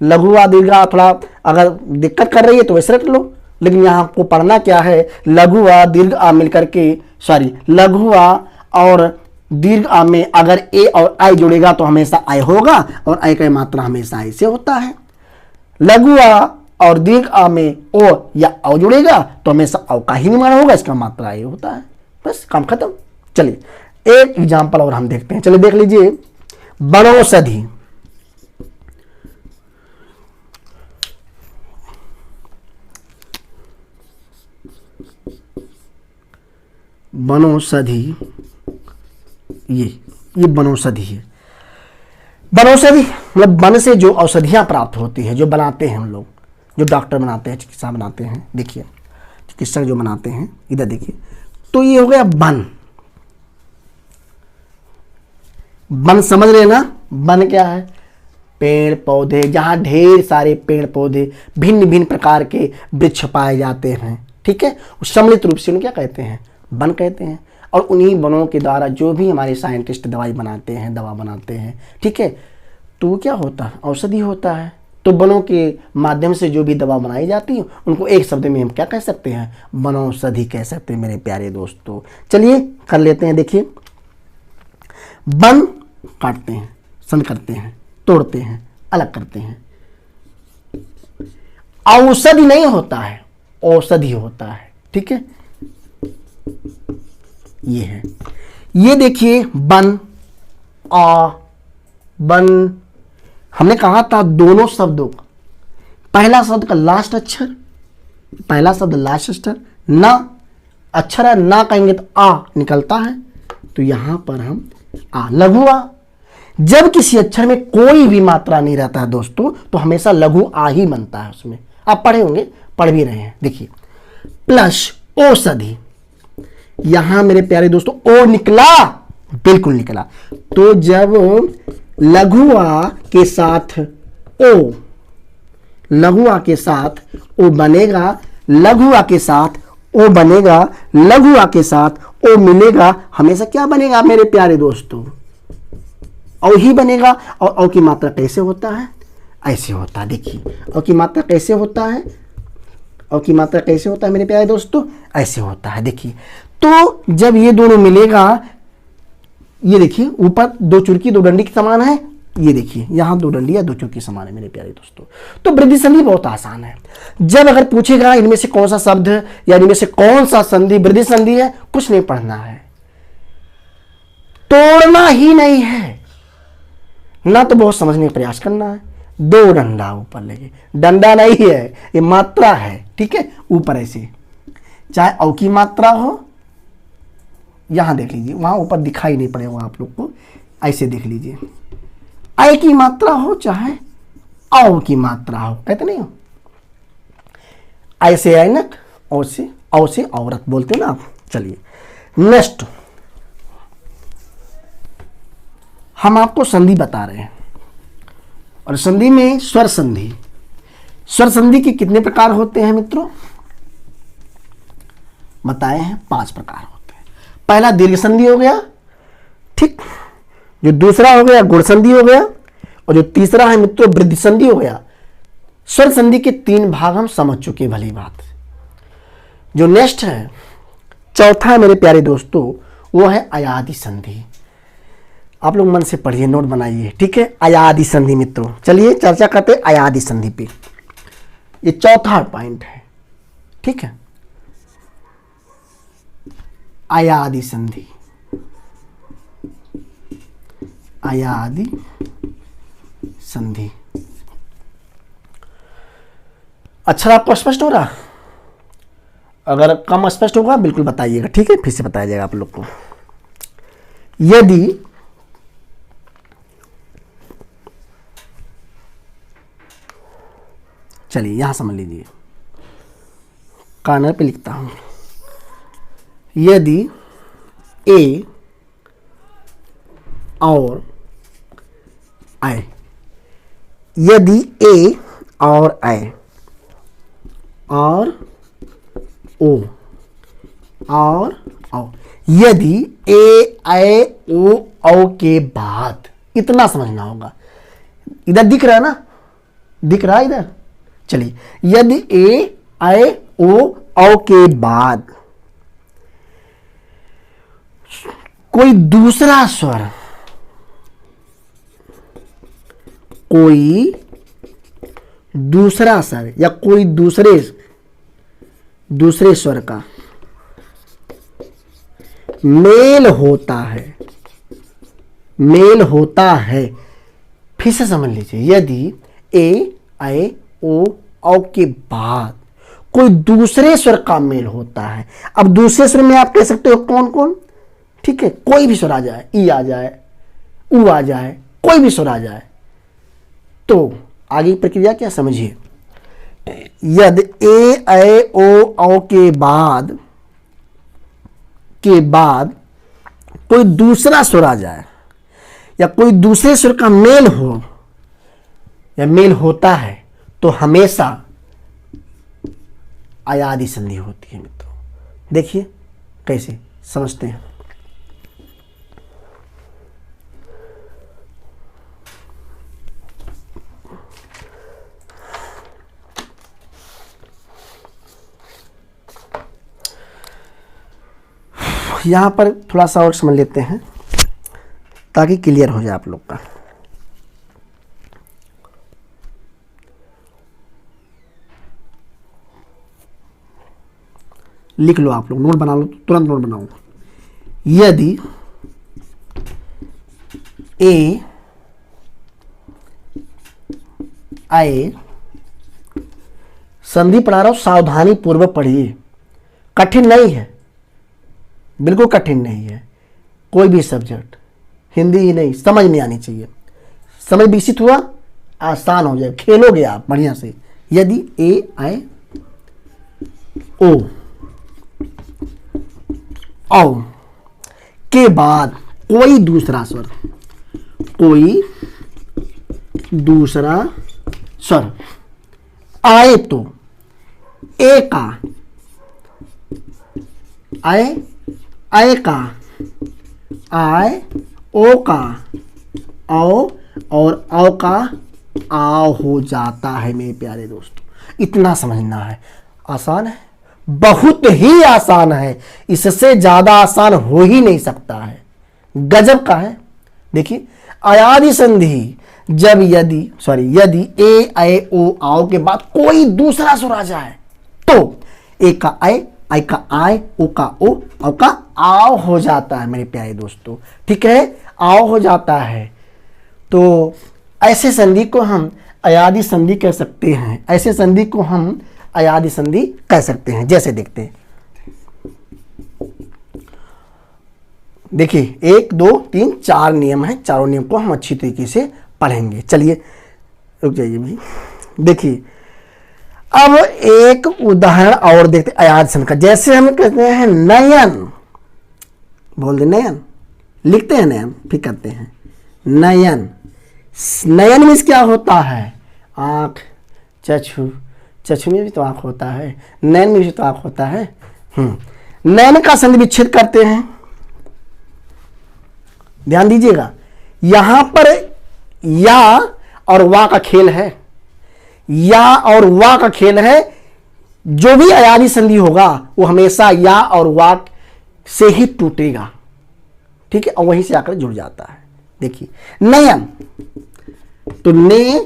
लघु व दीर्घ थोड़ा अगर दिक्कत कर रही है तो वैसे रख लो। लेकिन यहाँ आपको पढ़ना क्या है? लघु व दीर्घ आ मिलकर के, सॉरी, लघु और दीर्घ आ में अगर ए और आई जुड़ेगा तो हमेशा आई होगा, और आई का मात्रा हमेशा आई से होता है। लघु आ और दीर्घ आ में ओ या औ जुड़ेगा तो हमेशा औ का ही निर्माण होगा, इसका मात्रा ये होता है। बस काम खत्म। चलिए एक एग्जाम्पल और हम देखते हैं। चलिए देख लीजिए, वनौषधि। वनौषधि, ये वनौषधि है। वनौषधि मतलब वन से जो औषधियां प्राप्त होती है, जो बनाते हैं हम लोग, जो डॉक्टर बनाते हैं, चिकित्सा बनाते हैं। देखिए, चिकित्सक जो बनाते हैं, इधर देखिए, तो ये हो गया वन। वन समझ रहे ना? वन क्या है? पेड़ पौधे, जहां ढेर सारे पेड़ पौधे, भिन्न भिन्न प्रकार के वृक्ष पाए जाते हैं, ठीक है। सम्मिलित रूप से उन्हें क्या कहते हैं? वन कहते हैं। और उन्हीं वनों के द्वारा जो भी हमारे साइंटिस्ट दवाई बनाते हैं, दवा बनाते हैं, ठीक है, तो वो क्या होता है? औषधि होता है। तो वनों के माध्यम से जो भी दवा बनाई जाती है उनको एक शब्द में हम क्या कह सकते हैं? वनौषधि कह सकते हैं मेरे प्यारे दोस्तों। चलिए कर लेते हैं। देखिए, वन काटते हैं, संध करते हैं, तोड़ते हैं, अलग करते हैं। औषधि नहीं होता है, औषधि होता है, ठीक है। ये है, ये देखिए वन, आ, वन। हमने कहा था दोनों शब्दों का पहला शब्द का लास्ट अक्षर, पहला शब्द लास्ट अक्षर ना अक्षर है, ना कहेंगे तो आ निकलता है। तो यहां पर हम आ, लघु आ। जब किसी अक्षर में कोई भी मात्रा नहीं रहता है दोस्तों, तो हमेशा लघु आ ही बनता है उसमें। आप पढ़े होंगे, पढ़ भी रहे हैं। देखिए प्लस औषधि, यहां मेरे प्यारे दोस्तों ओ निकला, बिल्कुल निकला। तो जब लघु आ के साथ ओ, लघु आ के साथ ओ बनेगा, लघु आ के साथ ओ बनेगा, लघु आ के साथ ओ मिलेगा, हमेशा क्या बनेगा मेरे प्यारे दोस्तों? औ ही बनेगा। और औ की मात्रा कैसे होता है? ऐसे होता है। देखिए औ की मात्रा कैसे होता है? औ की मात्रा कैसे होता है मेरे प्यारे दोस्तों? ऐसे होता है। देखिए तो जब ये दोनों मिलेगा, ये देखिए ऊपर दो चुरकी दो डंडी के समान है, ये देखिए यहां दो डंडी या दो चुरकी समान है मेरे प्यारे दोस्तों। तो वृद्धि संधि बहुत आसान है। जब अगर पूछेगा इनमें से कौन सा शब्द या इनमें से कौन सा संधि वृद्धि संधि है, कुछ नहीं पढ़ना है, तोड़ना ही नहीं है ना, तो बहुत समझने का प्रयास करना है। दो डंडा ऊपर लेके, डंडा नहीं है, ये मात्रा है, ठीक है। ऊपर ऐसे, चाहे औ की मात्रा हो, यहां देख लीजिए, वहां ऊपर दिखाई नहीं पड़ेगा आप लोग को, ऐसे देख लीजिए, ऐ की मात्रा हो चाहे औ की मात्रा हो, कहते नहीं हो ऐसे ऐनक, औ से औरत बोलते ना आप। चलिए नेक्स्ट हम आपको संधि बता रहे हैं, और संधि में स्वर संधि। स्वर संधि के कितने प्रकार होते हैं मित्रों? बताए हैं 5 प्रकार होते हैं। पहला दीर्घ संधि हो गया, ठीक, जो दूसरा हो गया गुण संधि हो गया, और जो तीसरा है मित्रों वृद्धि संधि हो गया। स्वर संधि के 3 भाग हम समझ चुके, भली बात। जो नेक्स्ट है, चौथा है मेरे प्यारे दोस्तों, वो है अयादि संधि। आप लोग मन से पढ़िए, नोट बनाइए, ठीक है। अयादि संधि मित्रों, चलिए चर्चा करते हैं अयादि संधि पे। ये चौथा पॉइंट है, ठीक है। अयादि संधि, अयादि संधि। अच्छा आपको स्पष्ट हो रहा? अगर कम स्पष्ट होगा बिल्कुल बताइएगा, ठीक है, फिर से बताया जाएगा आप लोग को। यदि चलिए यहां समझ लीजिए, कॉर्नर पे लिखता हूं, यदि ए और आई, यदि ए और आई और ओ और औ, यदि ए ऐ ओ औ के बाद, इतना समझना होगा। इधर दिख रहा है ना, दिख रहा है इधर? चलिए यदि ए ऐ ओ औ के बाद कोई दूसरा स्वर, कोई दूसरा स्वर या कोई दूसरे स्वर का मेल होता है, मेल होता है, फिर से समझ लीजिए, यदि ए ऐ ओ औ के बाद कोई दूसरे स्वर का मेल होता है। अब दूसरे स्वर में आप कह सकते हो कौन कौन, ठीक है, कोई भी स्वर आ जाए, ई आ जाए, उ आ जाए, कोई भी स्वर आ जाए, तो आगे की प्रक्रिया क्या समझिए। यदि ए ऐ ओ औ के बाद कोई दूसरा स्वर आ जाए या कोई दूसरे स्वर का मेल हो या मेल होता है, तो हमेशा अयादि संधि होती है मित्रों। देखिए कैसे समझते हैं। यहां पर थोड़ा सा और समझ लेते हैं ताकि क्लियर हो जाए आप लोग का। लिख लो आप लोग, नोट बना लो, तुरंत नोट बनाओ। यदि ए ऐ, संधि पढ़ा रहा हूं, सावधानी पूर्वक पढ़िए, कठिन नहीं है, बिल्कुल कठिन नहीं है, कोई भी सब्जेक्ट हिंदी ही नहीं, समझ नहीं आनी चाहिए। समझ विकसित हुआ, आसान हो जाए, खेलोगे आप बढ़िया से। यदि ए आई ओ औ के बाद कोई दूसरा स्वर, कोई दूसरा स्वर आए तो ए का, आए, आए का, आए, ओ का औ, और औ का आओ हो जाता है मेरे प्यारे दोस्तों। इतना समझना है, आसान है, बहुत ही आसान है, इससे ज्यादा आसान हो ही नहीं सकता है, गजब का है। देखिए अयादि संधि, जब यदि ए ऐ ओ आओ के बाद कोई दूसरा स्वर आ जाए तो ए का आई का आय, ओ का ओ, औ का आओ हो जाता है मेरे प्यारे दोस्तों। ठीक है, आओ हो जाता है। तो ऐसे संधि को हम अयादि संधि कह सकते हैं, ऐसे संधि को हम अयादि संधि कह सकते हैं। जैसे देखते हैं, देखिए 1 2 3 4 नियम है, चारों नियम को हम अच्छी तरीके से पढ़ेंगे। चलिए रुक जाइए भाई। देखिए अब एक उदाहरण और देखते अयादि संधि का। जैसे हम कहते हैं नयन, बोल दे नयन, लिखते हैं नयन, फिर करते हैं नयन। नयन में क्या होता है? आंख, चक्षु, चक्षु में भी तो आंख होता है, नयन में भी तो आंख होता है। नयन का संधि विच्छेद करते हैं, ध्यान दीजिएगा। यहां पर या और वा का खेल है, या और वा का खेल है। जो भी अयादि संधि होगा वो हमेशा या और वा से ही टूटेगा, ठीक है, और वहीं से आकर जुड़ जाता है। देखिए नयन, तो ने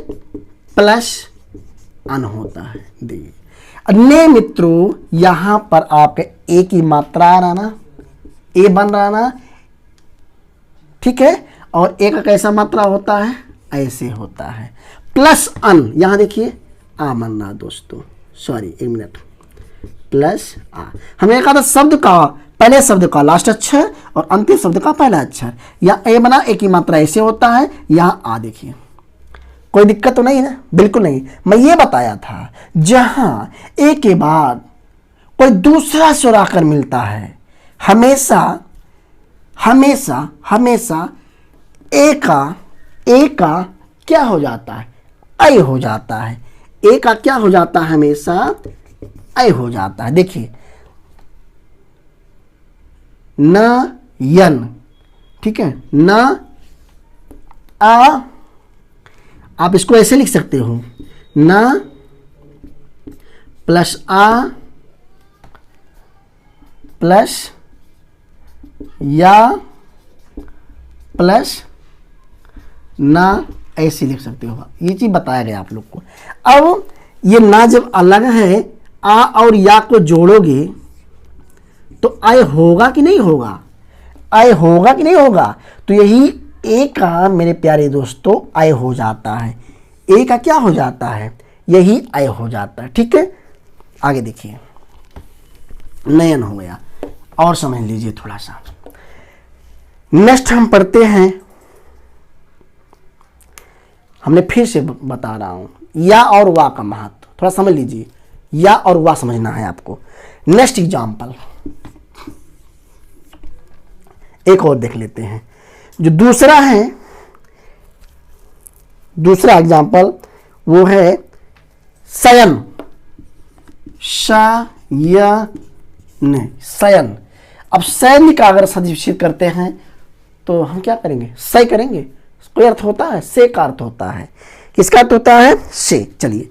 प्लस अन होता है। देखिए ने मित्रों, यहां पर आपके ए की मात्रा आ रहा ना, ए बन रहा ना, ठीक है, और ए का कैसा मात्रा होता है? ऐसे होता है। प्लस अन, यहां देखिए आ बन रहा दोस्तों, सॉरी एक मिनट, प्लस आ। हमने कहा था शब्द का पहले शब्द का लास्ट अक्षर और अंतिम शब्द का पहला अक्षर, या ए बना, ए की मात्रा ऐसे होता है, यहां आ देखिए, कोई दिक्कत तो नहीं ना? बिल्कुल नहीं। मैं ये बताया था जहां ए के बाद कोई दूसरा स्वर आकर मिलता है, हमेशा हमेशा हमेशा ए का क्या हो जाता है? ऐ हो जाता है। ए का क्या हो जाता है? हमेशा ऐ हो जाता है। देखिए न यन, ठीक है, न आ, आप इसको ऐसे लिख सकते हो, न प्लस आ प्लस या प्लस ना, ऐसे लिख सकते हो। ये चीज बताया गया आप लोग को। अब ये ना जब अलग है, आ और या को जोड़ोगे तो आय होगा कि नहीं होगा? आय होगा कि नहीं होगा? तो यही ए का मेरे प्यारे दोस्तों आय हो जाता है। ए का क्या हो जाता है? यही आय हो जाता है। ठीक है, आगे देखिए, नयन हो गया, और समझ लीजिए थोड़ा सा। नेक्स्ट हम पढ़ते हैं, हमने फिर से बता रहा हूं, या और वा का महत्व थोड़ा समझ लीजिए। या और वा समझना है आपको। नेक्स्ट एग्जाम्पल एक और देख लेते हैं, जो दूसरा है, दूसरा एग्जाम्पल वो है शयन, शयन, शयन। अब शयन का अगर सदविच्छेद करते हैं तो हम क्या करेंगे? सही करेंगे। कोई अर्थ होता है? से का अर्थ होता है। किसका अर्थ होता है? से। चलिए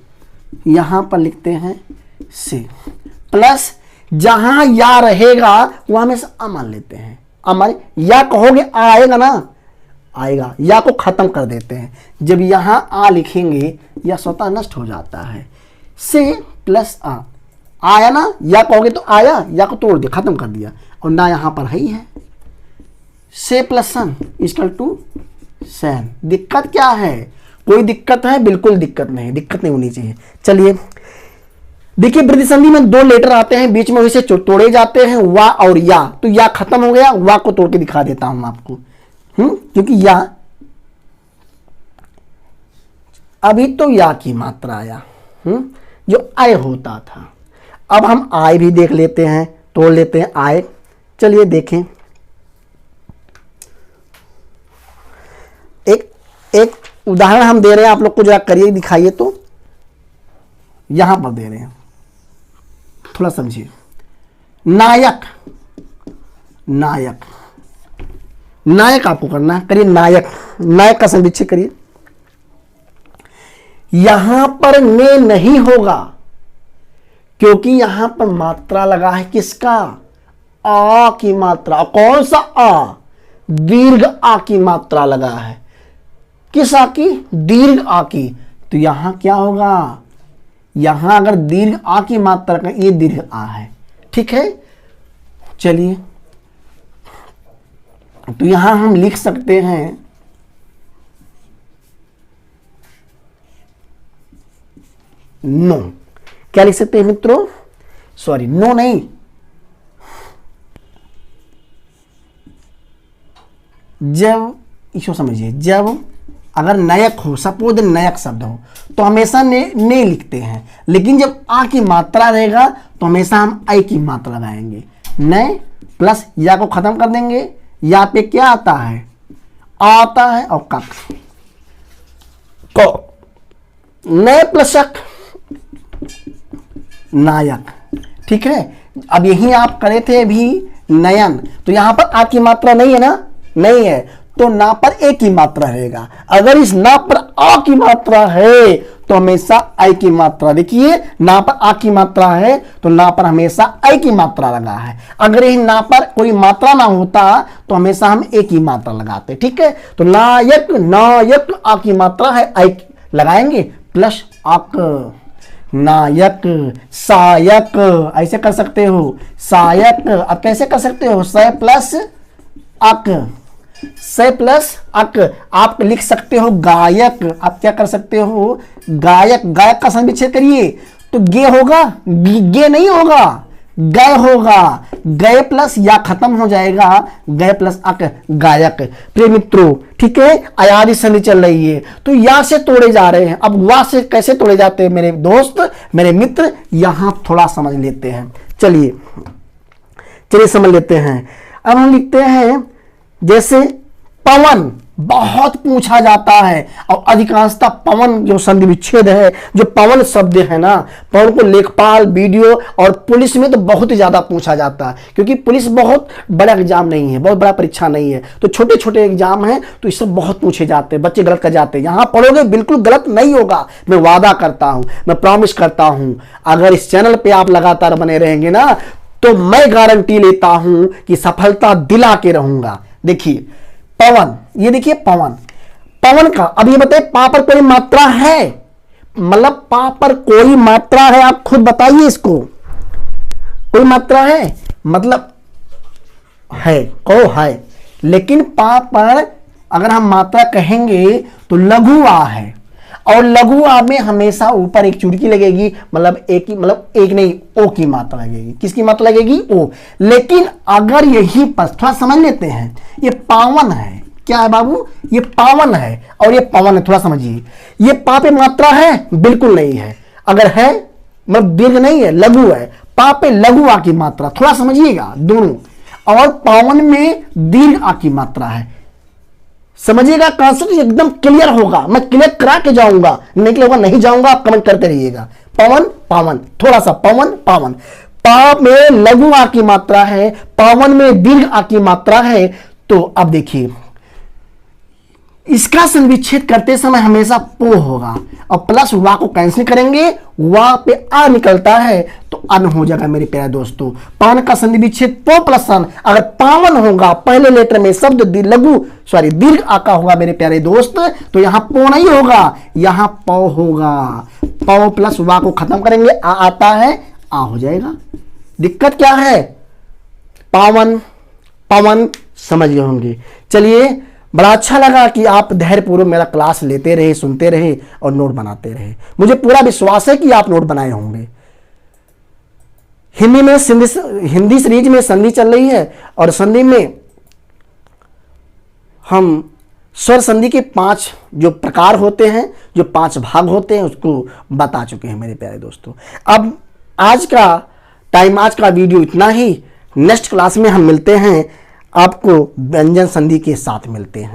यहां पर लिखते हैं से, प्लस जहां या रहेगा वहां में से आ मान लेते हैं। हमारे या कहोगे आ आएगा ना, आएगा, या को खत्म कर देते हैं। जब यहां आ लिखेंगे या स्वतः नष्ट हो जाता है। से प्लस आ, आया ना, या कहोगे तो आया, या को तोड़ दिया, खत्म कर दिया, और ना यहां पर है ही है। से प्लस सन इक्वल टू सैन। दिक्कत क्या है? कोई दिक्कत है? बिल्कुल दिक्कत नहीं, दिक्कत नहीं होनी चाहिए। चलिए देखिए, वृद्धि संधि में दो लेटर आते हैं, बीच में वैसे तोड़े जाते हैं, वा और या। तो या खत्म हो गया, वा को तोड़ के दिखा देता हूं आपको। क्योंकि या अभी तो या की मात्रा आया, जो आय होता था। अब हम आय भी देख लेते हैं, तोड़ लेते हैं आय। चलिए देखें, एक उदाहरण हम दे रहे हैं, आप लोग को जरा करिए, दिखाइए। तो यहां पर दे रहे हैं, थोड़ा समझिए। नायक, नायक, नायक आपको करना है, करिए नायक। नायक का संविच्छेद करिए। यहां पर ने नहीं होगा, क्योंकि यहां पर मात्रा लगा है किसका? आ की मात्रा। कौन सा आ? दीर्घ आ की मात्रा लगा है। किस आ की? दीर्घ आ की। तो यहां क्या होगा? यहां अगर दीर्घ आ की मात्रा का, ये दीर्घ आ है, ठीक है। चलिए, तो यहां हम लिख सकते हैं नो। क्या लिख सकते हैं मित्रों? सॉरी, नो नहीं, जब इसको समझिए, जब अगर नायक हो, सपोज नायक शब्द हो, तो हमेशा ने लिखते हैं, लेकिन जब आ की मात्रा रहेगा तो हमेशा हम आई की मात्रा लगाएंगे। नए प्लस या को खत्म कर देंगे। या पे क्या आता है? आता है, और कक को नए प्लस शक, नायक, ठीक है। अब यही आप करे थे अभी नयन, तो यहां पर आ की मात्रा नहीं है ना? नहीं है, तो ना पर ए की मात्रा रहेगा। अगर इस ना पर आ की मात्रा है तो हमेशा आई की मात्रा। देखिए, ना पर आ की मात्रा है तो ना पर हमेशा आई की मात्रा लगा है। अगर यह ना पर कोई मात्रा ना होता तो हमेशा हम ए की मात्रा लगाते, ठीक है। तो नायक, नायक आ की मात्रा है, आई लगाएंगे, प्लस आक, नायक, सायक, ऐसे कर सकते हो, सायक। अब कैसे कर सकते हो? स प्लस अक, से प्लस अक। आप लिख सकते हो गायक। आप क्या कर सकते हो? गायक। गायक का संविच्छेद करिए, तो गे होगा, गे नहीं होगा, गय होगा। गए प्लस या खत्म हो जाएगा, गए प्लस अक, गायक। प्रिय मित्रों, ठीक है, अयादी संधि चल रही है, तो या से तोड़े जा रहे हैं। अब वा से कैसे तोड़े जाते हैं मेरे दोस्त, मेरे मित्र? यहां थोड़ा समझ लेते हैं। चलिए समझ लेते हैं। अब हम लिखते हैं, जैसे पवन बहुत पूछा जाता है, और अधिकांशतः पवन जो संधि विच्छेद है, जो पवन शब्द है ना, पवन को लेखपाल, वीडियो और पुलिस में तो बहुत ही ज्यादा पूछा जाता है, क्योंकि पुलिस बहुत बड़ा एग्जाम नहीं है, बहुत बड़ा परीक्षा नहीं है, तो छोटे छोटे एग्जाम है, तो इससे बहुत पूछे जाते हैं, बच्चे गलत कर जाते हैं। यहां पढ़ोगे बिल्कुल गलत नहीं होगा, मैं वादा करता हूं, मैं प्रॉमिस करता हूं। अगर इस चैनल पे आप लगातार बने रहेंगे ना, तो मैं गारंटी लेता हूं कि सफलता दिला के रहूंगा। देखिए पवन, ये देखिए पवन, पवन का, अब ये बताइए पा पर कोई मात्रा है? मतलब पा पर कोई मात्रा है? आप खुद बताइए इसको, कोई मात्रा है? मतलब है, को है, लेकिन पा पर अगर हम मात्रा कहेंगे तो लघु आ है, और लघु आ में हमेशा ऊपर एक चुटकी लगेगी, मतलब एक की, मतलब एक नहीं, ओ की मात्रा लगेगी। किसकी मात्रा लगेगी? ओ। लेकिन अगर यही पर थोड़ा समझ लेते हैं, ये पावन है, क्या है बाबू? ये पावन है, और ये पवन है, थोड़ा समझिए। ये पा पे मात्रा है? बिल्कुल नहीं है। अगर है मतलब दीर्घ नहीं है, लघु है। पा पे लघु आ की मात्रा, थोड़ा समझिएगा दोनों, और पावन में दीर्घ आ की मात्रा है। समझिएगा, कॉन्सेप्ट एकदम क्लियर होगा, मैं क्लियर करा के जाऊंगा, नहीं क्लियर होगा नहीं जाऊंगा, आप कमेंट करते रहिएगा। पवन पावन, थोड़ा सा पवन पावन, पा में लघु आ की मात्रा है, पावन में दीर्घ आ की मात्रा है। तो अब देखिए, इसका संविच्छेद करते समय हमेशा पो होगा, और प्लस वा को कैंसिल करेंगे, वा पे आ निकलता है तो अन हो जाएगा मेरे प्यारे दोस्तों। पावन का संविच्छेद पो प्लस अन। अगर पावन होगा पहले लेटर में शब्द लघु सॉरी दीर्घ आका होगा मेरे प्यारे दोस्त, तो यहां पो नहीं होगा, यहां पौ होगा। पौ प्लस वा को खत्म करेंगे, आ आता है, आ हो जाएगा। दिक्कत क्या है? पावन पवन समझ गए होंगे। चलिए, बड़ा अच्छा लगा कि आप धैर्यपूर्वक मेरा क्लास लेते रहे, सुनते रहे और नोट बनाते रहे। मुझे पूरा विश्वास है कि आप नोट बनाए होंगे। हिंदी सीरीज में संधि चल रही है, और संधि में हम स्वर संधि के 5 जो प्रकार होते हैं, जो 5 भाग होते हैं, उसको बता चुके हैं मेरे प्यारे दोस्तों। अब आज का वीडियो इतना ही। नेक्स्ट क्लास में हम मिलते हैं, आपको व्यंजन संधि के साथ मिलते हैं।